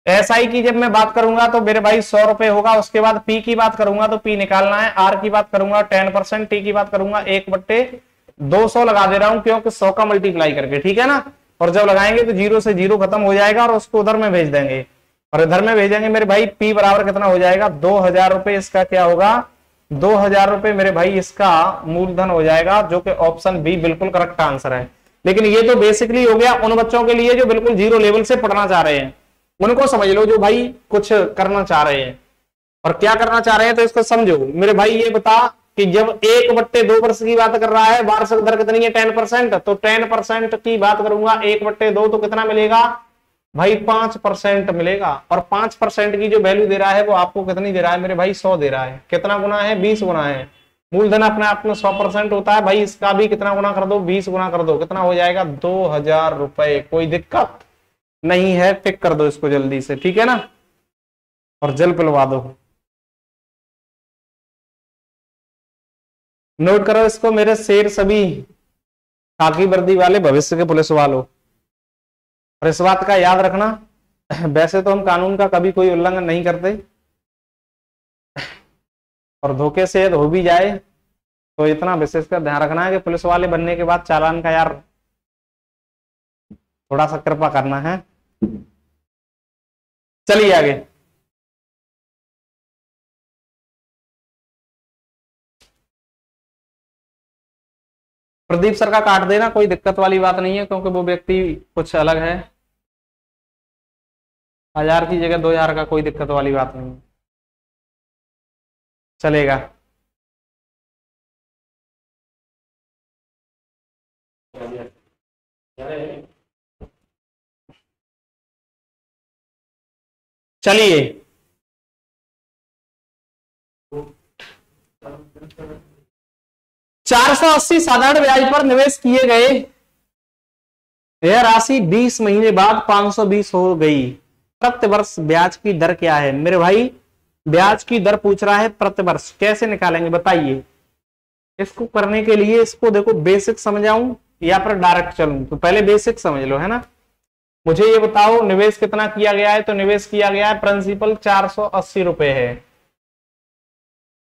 SI की जब मैं बात करूंगा तो मेरे भाई 100 रुपए होगा। उसके बाद P की बात करूंगा तो P निकालना है, R की बात करूंगा 10%, T की बात करूंगा 1/200 लगा दे रहा हूं, क्योंकि 100 का मल्टीप्लाई करके। ठीक है ना। और जब लगाएंगे तो 0 से 0 खत्म हो जाएगा और उसको उधर में भेज देंगे। और इधर में भेजेंगे मेरे भाई, P बराबर कितना हो जाएगा? 2000 रुपए। इसका क्या होगा? 2000 रुपए मेरे भाई इसका मूलधन हो जाएगा, जो कि ऑप्शन बी बिल्कुल करेक्ट आंसर है। लेकिन ये तो बेसिकली हो गया उन बच्चों के लिए जो बिल्कुल 0 लेवल से पढ़ना चाह रहे हैं। उनको समझ लो जो भाई कुछ करना चाह रहे हैं। और क्या करना चाह रहे हैं तो इसको समझो मेरे भाई। ये बता कि जब 1/2 वर्ष की बात कर रहा है, वार्षिक दर कितनी है? 10%। तो 10% की बात करूंगा 1/2 तो कितना मिलेगा भाई? 5% मिलेगा। और 5% की जो वैल्यू दे रहा है वो आपको कितनी दे रहा है मेरे भाई? 100 दे रहा है। कितना गुना है? 20 गुना है। मूलधन अपने आप में 100% होता है भाई, इसका भी कितना गुना कर दो? 20 गुना कर दो। कितना हो जाएगा? 2000 रुपए। कोई दिक्कत नहीं है, टिक कर दो इसको जल्दी से। ठीक है ना। और जल पिलवा दो। नोट करो इसको मेरे शेर सभी खाकी वर्दी वाले भविष्य के पुलिस वालों। और इस बात का याद रखना, वैसे तो हम कानून का कभी कोई उल्लंघन नहीं करते, और धोखे से हो भी जाए तो इतना विशेषकर ध्यान रखना है कि पुलिस वाले बनने के बाद चालान का यार थोड़ा सा कृपा करना है। चलिए आगे। प्रदीप सर का काट देना, कोई दिक्कत वाली बात नहीं है, क्योंकि वो व्यक्ति कुछ अलग है। 1000 की जगह 2000 का कोई दिक्कत वाली बात नहीं है, चलेगा। चलिए 480 साधारण ब्याज पर निवेश किए गए यह राशि 20 महीने बाद 520 हो गई। प्रति वर्ष ब्याज की दर क्या है मेरे भाई? ब्याज की दर पूछ रहा है प्रति वर्ष। कैसे निकालेंगे बताइए? इसको करने के लिए इसको देखो बेसिक समझाऊं या फिर डायरेक्ट चलूं? तो पहले बेसिक समझ लो, है ना। मुझे ये बताओ निवेश कितना किया गया है? तो निवेश किया गया है प्रिंसिपल 480 रुपए है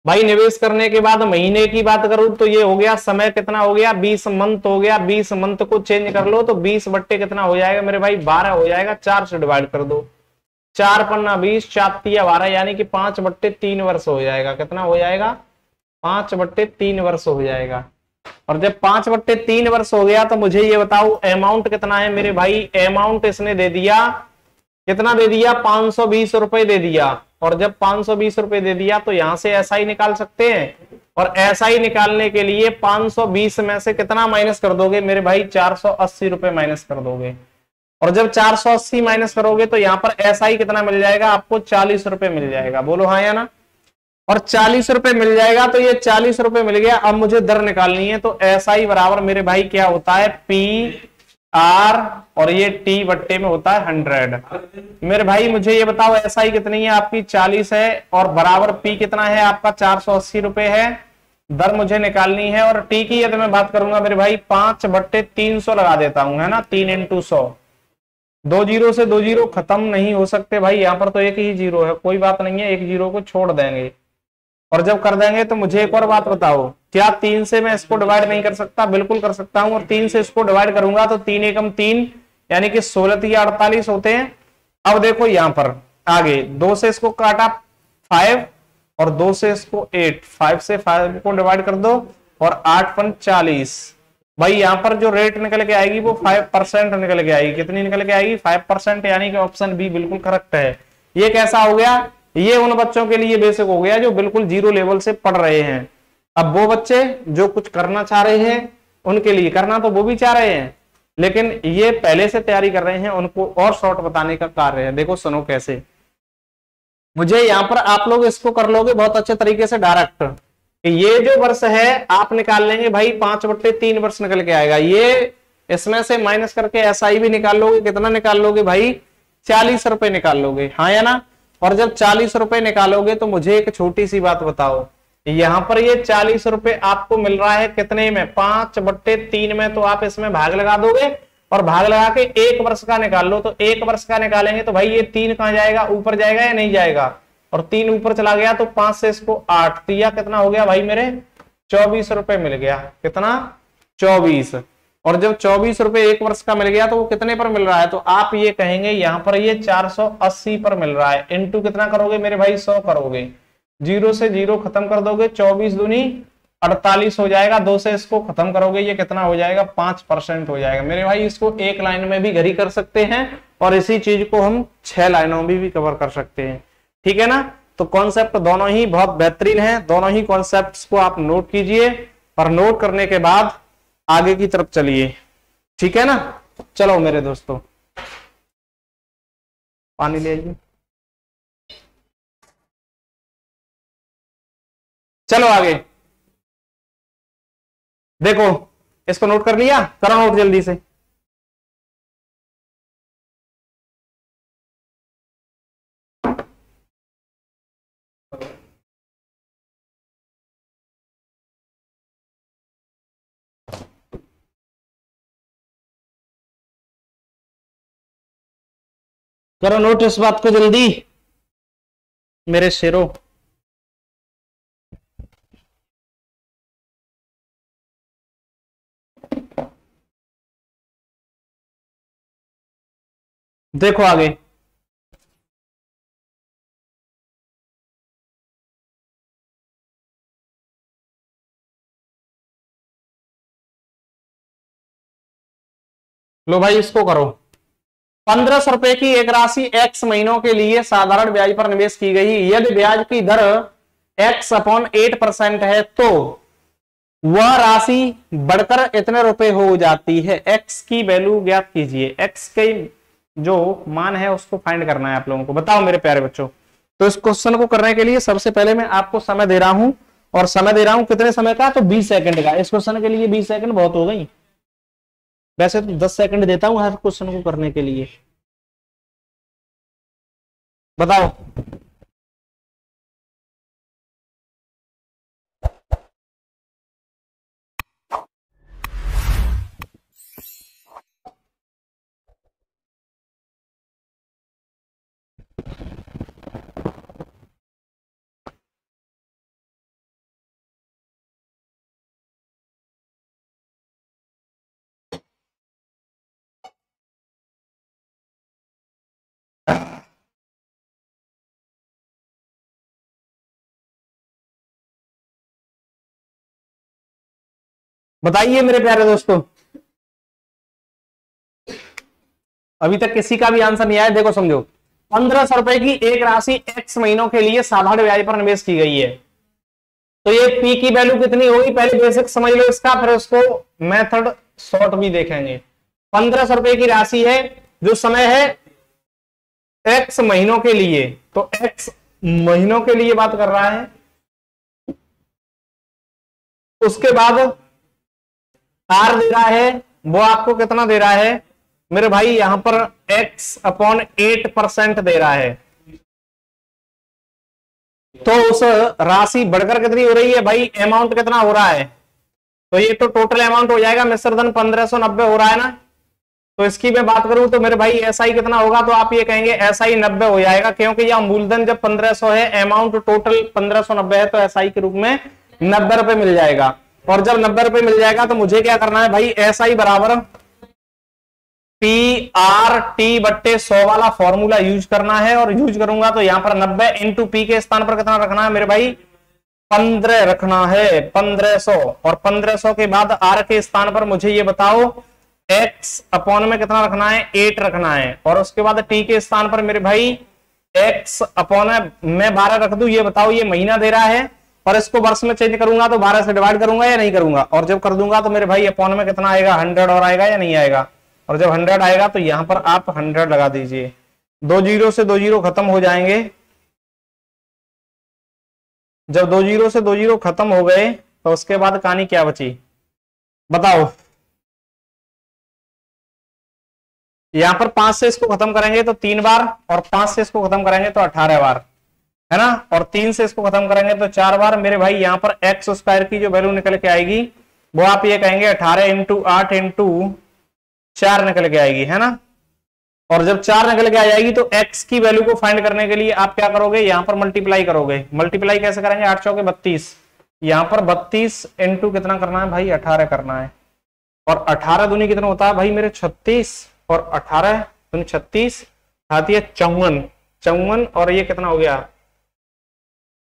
भाई। निवेश करने के बाद महीने की बात करूं तो ये हो गया, समय कितना हो गया? 20 मंथ हो गया। 20 मंथ को चेंज कर लो तो 20 बट्टे कितना हो जाएगा मेरे भाई? 12 हो जाएगा। 4 से डिवाइड कर दो। 4 पन्ना 20, 4 तिया 12, यानी कि 5/3 वर्ष हो जाएगा। कितना हो जाएगा? 5/3 वर्ष हो जाएगा। और जब 5/3 वर्ष हो गया तो मुझे ये बताओ अमाउंट कितना है मेरे भाई। अमाउंट इसने दे दिया, कितना दे दिया, 520 रुपए दे दिया। और जब 520 रुपए दे दिया तो यहां से एसआई निकाल सकते हैं। और एसआई निकालने के लिए 520 में से कितना माइनस कर दोगे मेरे भाई, 480 रुपए माइनस कर दोगे। और जब 480 माइनस करोगे तो यहां पर एसआई कितना मिल जाएगा आपको, 40 रुपए मिल जाएगा। बोलो हाँ या ना। और 40 रुपए मिल जाएगा तो ये 40 रुपए मिल गया। अब मुझे दर निकालनी है तो एसआई बराबर मेरे भाई क्या होता है, पी आर, और ये टी बट्टे में होता है 100। मेरे भाई मुझे ये बताओ एसआई कितनी है आपकी, 40 है, और बराबर पी कितना है आपका, 480 रुपए है। दर मुझे निकालनी है। और टी की यदि मैं बात करूंगा मेरे भाई, 5/300 लगा देता हूं, है ना, 3 × 100। 2 जीरो से 2 जीरो खत्म नहीं हो सकते भाई, यहां पर तो एक ही जीरो है, कोई बात नहीं है, एक जीरो को छोड़ देंगे। और जब कर देंगे तो मुझे एक और बात बताओ, क्या 3 से मैं इसको डिवाइड नहीं कर सकता? बिल्कुल कर सकता हूं। और 3 से इसको डिवाइड करूंगा तो 3 एकम 3, यानी कि 16×3 = 48 होते हैं। अब देखो यहां पर आगे 2 से इसको काटा 5, और 2 से इसको 8, 5 से 5 को डिवाइड कर दो, और 8×5 = 40। भाई यहां पर जो रेट निकल के आएगी वो 5% निकल के आएगी। कितनी निकल के आएगी, 5%, यानी कि ऑप्शन बी बिल्कुल करेक्ट है। ये कैसा हो गया, ये उन बच्चों के लिए बेसिक हो गया जो बिल्कुल जीरो लेवल से पढ़ रहे हैं। अब वो बच्चे जो कुछ करना चाह रहे हैं, उनके लिए करना तो वो भी चाह रहे हैं, लेकिन ये पहले से तैयारी कर रहे हैं, उनको और शॉर्ट बताने का कार्य है। देखो सुनो कैसे, मुझे यहां पर आप लोग इसको कर लोगे बहुत अच्छे तरीके से डायरेक्ट। ये जो वर्ष है आप निकाल लेंगे भाई, 5/3 वर्ष निकल के आएगा। ये इसमें से माइनस करके एसआई भी निकाल लोगे, कितना निकाल लोगे भाई, 40 रुपए निकाल लोगे, हाँ या ना। और जब 40 रुपए निकालोगे तो मुझे एक छोटी सी बात बताओ, यहां पर ये 40 रुपए आपको मिल रहा है कितने में, 5/3 में, तो आप इसमें भाग लगा दोगे, और भाग लगा के 1 वर्ष का निकाल लो। तो 1 वर्ष का निकालेंगे तो भाई ये 3 कहां जाएगा, ऊपर जाएगा या नहीं जाएगा, और 3 ऊपर चला गया तो 5 से इसको 8, तो यह कितना हो गया भाई मेरे, 24 रुपए मिल गया। कितना, 24। और जब 24 रुपए 1 वर्ष का मिल गया तो वो कितने पर मिल रहा है, तो आप ये कहेंगे यहां पर ये 480 पर मिल रहा है। इंटू कितना करोगे मेरे भाई, 100 करोगे, जीरो से जीरो खत्म कर दोगे, 24 दूनी 48 हो जाएगा। 2 से इसको खत्म करोगे, ये कितना हो जाएगा, 5% हो जाएगा। मेरे भाई इसको एक लाइन में भी घरी कर सकते हैं, और इसी चीज को हम 6 लाइनों में भी कवर कर सकते हैं, ठीक है ना। तो कॉन्सेप्ट दोनों ही बहुत बेहतरीन है, दोनों ही कॉन्सेप्ट्स को आप नोट कीजिए, और नोट करने के बाद आगे की तरफ चलिए, ठीक है ना। चलो मेरे दोस्तों, पानी ले आइए। चलो आगे देखो, इसको नोट कर लिया, करो नोट जल्दी से। करो नोट इस बात को जल्दी मेरे शेरों। देखो आगे, लो भाई इसको करो। 1500 रुपए की एक राशि x महीनों के लिए साधारण ब्याज पर निवेश की गई। यदि ब्याज की दर x/8% है तो वह राशि बढ़कर इतने रुपए हो जाती है। x की वैल्यू ज्ञात कीजिए। x के जो मान है उसको फाइंड करना है आप लोगों को। बताओ मेरे प्यारे बच्चों। तो इस क्वेश्चन को करने के लिए सबसे पहले मैं आपको समय दे रहा हूं, और समय दे रहा हूं कितने समय का, तो 20 सेकंड का। इस क्वेश्चन के लिए 20 सेकंड बहुत हो गई, वैसे तो 10 सेकंड देता हूं हर क्वेश्चन को करने के लिए। बताओ। बताइए मेरे प्यारे दोस्तों, अभी तक किसी का भी आंसर नहीं आया। देखो समझो, 1500 रुपए की एक राशि x महीनों के लिए साधारण ब्याज पर निवेश की गई है, तो ये p की वैल्यू कितनी होगी, पहले बेसिक समझ लो इसका, फिर उसको मेथड शॉर्ट भी देखेंगे। 1500 रुपए की राशि है, जो समय है x महीनों के लिए, तो x महीनों के लिए बात कर रहा है। उसके बाद r दे रहा है, वो आपको कितना दे रहा है मेरे भाई, यहां पर x/8% दे रहा है। तो उस राशि बढ़कर कितनी हो रही है भाई, अमाउंट कितना हो रहा है, तो ये तो टोटल अमाउंट हो जाएगा, मिश्र धन 1590 हो रहा है ना। तो इसकी मैं बात करूं तो मेरे भाई एसआई कितना होगा, तो आप ये कहेंगे एसआई 90 हो जाएगा, क्योंकि यह मूलधन जब 1500 है, अमाउंट टोटल 1590 है, तो एसआई के रूप में 90 रुपए मिल जाएगा। और जब 90 रुपए मिल जाएगा तो मुझे क्या करना है भाई, एसआई बराबर PRT/100 वाला फॉर्मूला यूज करना है। और यूज करूंगा तो यहां पर 90 इंटू पी के स्थान पर कितना रखना है मेरे भाई, 15 रखना है, 1500। और 1500 के बाद आर के स्थान पर मुझे ये बताओ x/में कितना रखना है, 8 रखना है। और उसके बाद टी के स्थान पर मेरे भाई x/में मैं 12 रख दूं, ये बताओ ये महीना दे रहा है, और इसको वर्ष में चेंज करूंगा तो 12 से डिवाइड करूंगा या नहीं करूंगा, और जब कर दूंगा तो मेरे भाई अपॉन में कितना आएगा, 100 और आएगा या नहीं आएगा। और जब 100 आएगा तो यहां पर आप 100 लगा दीजिए, 2 जीरो से 2 जीरो खत्म हो जाएंगे। जब 2 जीरो से 2 जीरो खत्म हो गए तो उसके बाद कहानी क्या बची बताओ। यहां पर 5 से इसको खत्म करेंगे तो 3 बार, और 5 से इसको खत्म करेंगे तो 18 बार, है ना। और 3 से इसको खत्म करेंगे तो 4 बार। मेरे भाई यहां पर x² की जो वैल्यू निकल के आएगी वो आप ये कहेंगे 18 इंटू 8 इंटू 4 निकल के आएगी, है ना। और जब 4 निकल के आ जाएगी तो x की वैल्यू को फाइंड करने के लिए आप क्या करोगे, यहां पर मल्टीप्लाई करोगे। मल्टीप्लाई कैसे करेंगे, 8 चौके 32, यहां पर 32 इंटू कितना करना है भाई, 18 करना है। और 18 दूनी कितना होता है भाई मेरे 36, और 18 दूनी 36 आती है 54, और ये कितना हो गया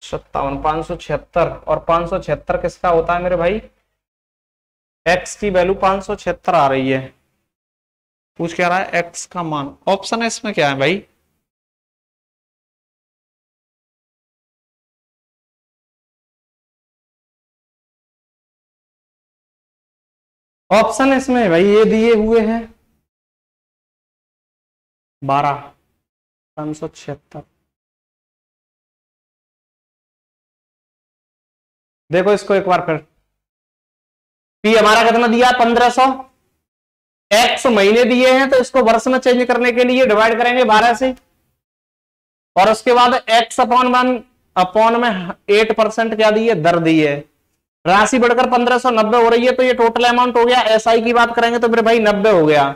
57, 576। और 576 किसका होता है मेरे भाई, x की वैल्यू 576 आ रही है। पूछ क्या रहा है, x का मान। ऑप्शन है इसमें क्या है भाई, ऑप्शन इसमें भाई ये दिए हुए हैं 12, 576। देखो इसको एक बार फिर, पी हमारा कितना दिया 1500, एक्स महीने दिए हैं तो इसको वर्ष में चेंज करने के लिए डिवाइड करेंगे 12 से, और उसके बाद x/1 में 8% क्या दी है, दर दी है। राशि बढ़कर 1590 हो रही है, तो ये टोटल अमाउंट हो गया। एसआई की बात करेंगे तो मेरे भाई 90 हो गया।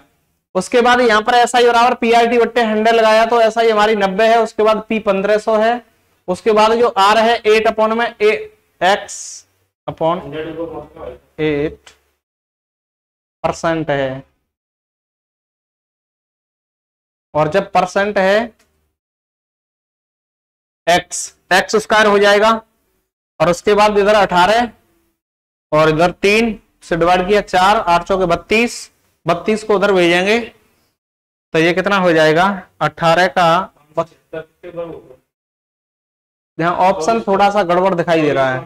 उसके बाद यहाँ पर एसआई बराबर PRT/100 लगाया तो एसआई हमारी 90 है। उसके बाद P 1500 है। उसके बाद जो आर है 8/में x/8% है, और जब परसेंट है x² हो जाएगा। और उसके बाद इधर 18 और इधर 3 से डिवाइड किया 4, 8 चौके 32, 32 को उधर भेजेंगे तो ये कितना हो जाएगा 18 का। यहाँ ऑप्शन थोड़ा सा गड़बड़ दिखाई दे रहा है,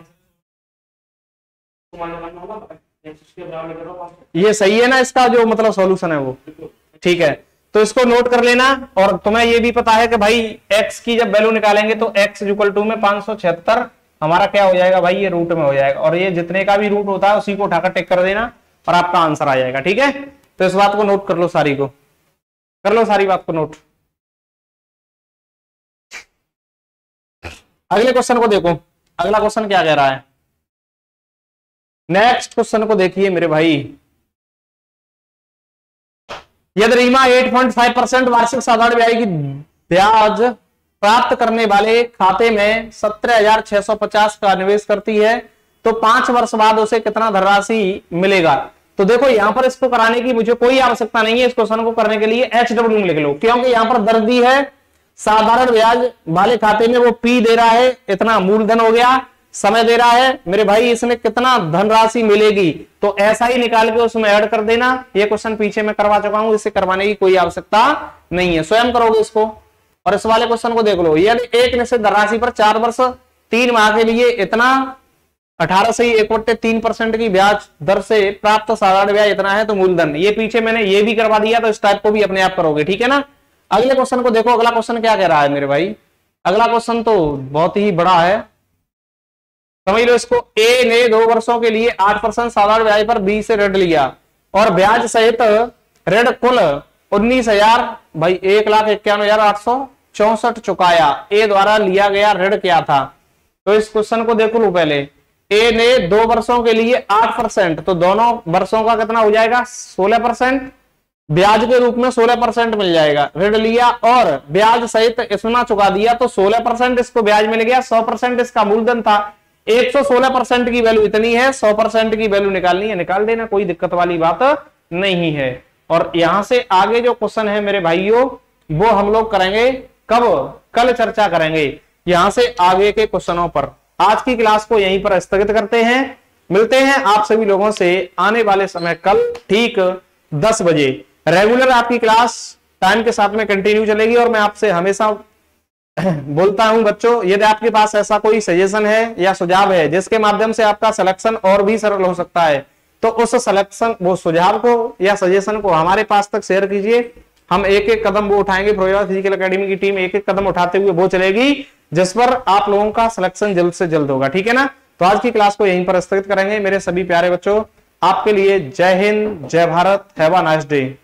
ये सही है ना, इसका जो मतलब सॉल्यूशन है वो ठीक है। तो इसको नोट कर लेना। और तुम्हें ये भी पता है कि भाई x की जब वैल्यू निकालेंगे तो x = में 576 हमारा क्या हो जाएगा भाई, ये रूट में हो जाएगा। और ये जितने का भी रूट होता है उसी को उठाकर टिक कर देना और आपका आंसर आ जाएगा, ठीक है। तो इस बात को नोट कर लो, सारी को कर लो, सारी बात को नोट। अगले क्वेश्चन को देखो, अगला क्वेश्चन क्या कह रहा है। नेक्स्ट क्वेश्चन को देखिए मेरे भाई, यदि रीमा 8.5% वार्षिक साधारण ब्याज की ब्याज प्राप्त करने वाले खाते में 17,650 का निवेश करती है तो 5 वर्ष बाद उसे कितना धनराशि मिलेगा। तो देखो यहां पर इसको कराने की मुझे कोई आवश्यकता नहीं है। इस क्वेश्चन को करने के लिए HW में लिख लो, क्योंकि यहां पर दर दी है साधारण ब्याज वाले खाते में वो P दे रहा है, इतना मूलधन हो गया। समय दे रहा है मेरे भाई, इसने कितना धनराशि मिलेगी, तो ऐसा ही निकाल के उसमें ऐड कर देना। ये क्वेश्चन पीछे मैं करवा चुका हूं, इसे करवाने की कोई आवश्यकता नहीं है, स्वयं करोगे इसको। और इस वाले क्वेश्चन को देख लो, यदि एक निश्चित धनराशि पर 4 वर्ष 3 माह के लिए इतना 18 से 1/3% की ब्याज दर से प्राप्त साधारण ब्याज इतना है, तो मूलधन। ये पीछे मैंने ये भी करवा दिया, तो इस टाइप को भी अपने आप करोगे, ठीक है ना। अगले क्वेश्चन को देखो, अगला क्वेश्चन क्या कह रहा है मेरे भाई, अगला क्वेश्चन तो बहुत ही बड़ा है, समझ लो इसको। ए ने 2 वर्षों के लिए 8% साधारण ब्याज पर बी से ऋण लिया और ब्याज सहित ऋण कुल 19,000 भाई 1,91,864 चुकाया। ए द्वारा लिया गया ऋण क्या था? तो इस क्वेश्चन को देख लो पहले। ए ने 2 वर्षों के लिए 8%, तो दोनों वर्षों का कितना हो जाएगा 16%, ब्याज के रूप में 16% मिल जाएगा। ऋण लिया और ब्याज सहित इतना चुका दिया, तो 16% इसको ब्याज मिल गया, 100% इसका मूलधन था। 116% की वैल्यू इतनी है, 100% की वैल्यू निकालनी है, निकाल देना, कोई दिक्कत वाली बात नहीं है। और यहां से आगे जो क्वेश्चन है मेरे भाइयों, वो हम लोग करेंगे कब? कल चर्चा करेंगे यहां से आगे के क्वेश्चनों पर। आज की क्लास को यहीं पर स्थगित करते हैं, मिलते हैं आप सभी लोगों से आने वाले समय कल ठीक 10 बजे। रेगुलर आपकी क्लास टाइम के साथ में कंटिन्यू चलेगी और मैं आपसे हमेशा बोलता हूं बच्चों, यदि आपके पास ऐसा कोई सजेशन है या सुझाव है जिसके माध्यम से आपका सिलेक्शन और भी सरल हो सकता है, तो उस सिलेक्शन, वो सुझाव को या सजेशन को हमारे पास तक शेयर कीजिए। हम एक एक कदम वो उठाएंगे, प्रोजेक्ट फिजिकल एकेडमी की टीम एक एक कदम उठाते हुए वो चलेगी जिस पर आप लोगों का सिलेक्शन जल्द से जल्द होगा, ठीक है ना। तो आज की क्लास को यहीं पर स्थगित करेंगे। मेरे सभी प्यारे बच्चों, आपके लिए जय हिंद, जय Bharat, have a nice day.